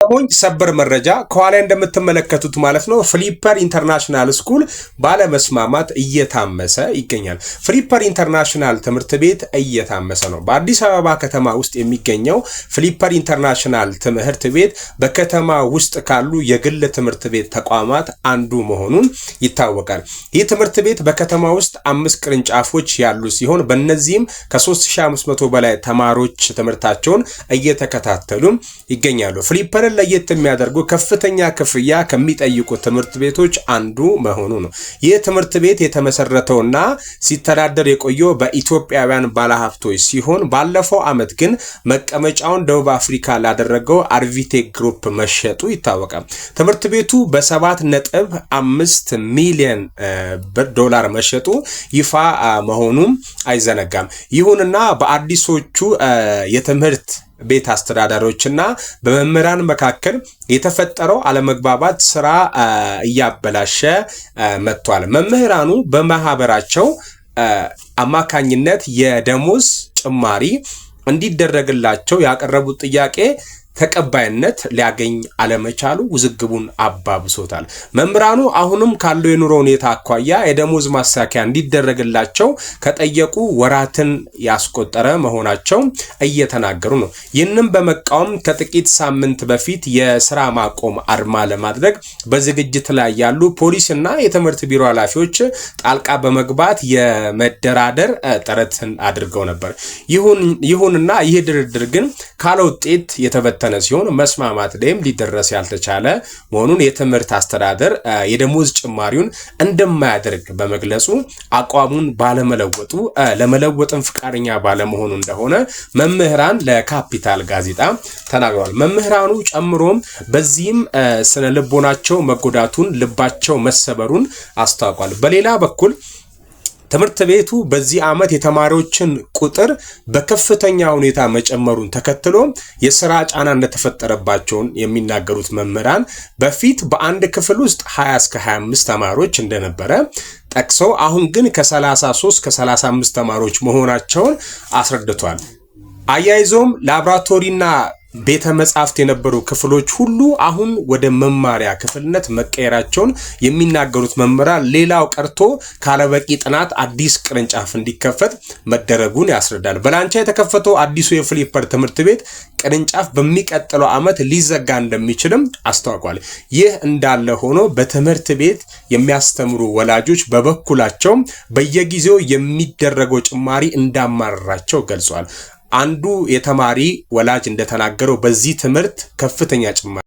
እነሆኝ ሰበር መረጃ ከኋላ እንደምትመለከቱት ማለት ነው ፍሊፐር ኢንተርናሽናል ስኩል ባለመስማማት እየታመሰ ይገኛል። ፍሊፐር ኢንተርናሽናል ትምህርት ቤት እየታመሰ ነው። በአዲስ አበባ ከተማ ውስጥ የሚገኘው ፍሊፐር ኢንተርናሽናል ትምህርት ቤት በከተማ ውስጥ ካሉ የግል ትምህርት ቤት ተቋማት አንዱ መሆኑን ይታወቃል። ይህ ትምህርት ቤት በከተማ ውስጥ 5 ቅርንጫፎች ያሉ ሲሆን በእነዚህም ከ3500 በላይ ተማሪዎች ትምህርታቸውን እየተከታተሉ ይገኛሉ። ፍሊፐርን ለየት የሚያደርጉ ከፍተኛ ክፍያ ከሚጠይቁ ትምህርት ቤቶች አንዱ መሆኑ ነው። ይህ ትምህርት ቤት የተመሰረተውና ሲተዳደር የቆየው በኢትዮጵያውያን ባለሀብቶች ሲሆን ባለፈው ዓመት ግን መቀመጫውን ደቡብ አፍሪካ ላደረገው አርቪቴክ ግሩፕ መሸጡ ይታወቃል። ትምህርት ቤቱ በ7.5 ሚሊዮን ዶላር መሸጡ ይፋ መሆኑም አይዘነጋም። ይሁንና በአዲሶቹ የትምህርት ቤት አስተዳዳሪዎችና በመምህራን መካከል የተፈጠረው አለመግባባት ስራ እያበላሸ መጥቷል። መምህራኑ በማህበራቸው አማካኝነት የደሞዝ ጭማሪ እንዲደረግላቸው ያቀረቡት ጥያቄ ተቀባይነት ሊያገኝ አለመቻሉ ውዝግቡን አባብሶታል። መምህራኑ አሁንም ካለው የኑሮ ሁኔታ አኳያ የደሞዝ ማሳኪያ እንዲደረግላቸው ከጠየቁ ወራትን ያስቆጠረ መሆናቸው እየተናገሩ ነው። ይህንም በመቃወም ከጥቂት ሳምንት በፊት የስራ ማቆም አድማ ለማድረግ በዝግጅት ላይ ያሉ ፖሊስና የትምህርት ቢሮ ኃላፊዎች ጣልቃ በመግባት የመደራደር ጥረትን አድርገው ነበር። ይሁንና ይህ ድርድር ግን ካለ ውጤት የተበተነ ሲሆን መስማማት ላይም ሊደረስ ያልተቻለ መሆኑን የትምህርት አስተዳደር የደሞዝ ጭማሪውን እንደማያደርግ በመግለጹ አቋሙን ባለመለወጡ ለመለወጥም ፍቃደኛ ባለመሆኑ እንደሆነ መምህራን ለካፒታል ጋዜጣ ተናግረዋል። መምህራኑ ጨምሮም በዚህም ስነ ልቦናቸው መጎዳቱን፣ ልባቸው መሰበሩን አስታውቋል። በሌላ በኩል ትምህርት ቤቱ በዚህ ዓመት የተማሪዎችን ቁጥር በከፍተኛ ሁኔታ መጨመሩን ተከትሎ የሥራ ጫና እንደተፈጠረባቸው የሚናገሩት መምህራን በፊት በአንድ ክፍል ውስጥ 20 እስከ 25 ተማሪዎች እንደነበረ ጠቅሰው አሁን ግን ከ33 ከ35 ተማሪዎች መሆናቸውን አስረድቷል። አያይዞም ላብራቶሪና ቤተ መጻሕፍት የነበሩ ክፍሎች ሁሉ አሁን ወደ መማሪያ ክፍልነት መቀየራቸውን የሚናገሩት መምህራን ሌላው ቀርቶ ካለበቂ ጥናት አዲስ ቅርንጫፍ እንዲከፈት መደረጉን ያስረዳል። በላንቻ የተከፈተው አዲሱ የፍሊፐር ትምህርት ቤት ቅርንጫፍ በሚቀጥለው ዓመት ሊዘጋ እንደሚችልም አስታውቋል። ይህ እንዳለ ሆኖ በትምህርት ቤት የሚያስተምሩ ወላጆች በበኩላቸው በየጊዜው የሚደረገው ጭማሪ እንዳማረራቸው ገልጿል። አንዱ የተማሪ ወላጅ እንደተናገረው በዚህ ትምህርት ከፍተኛ ጭማሪ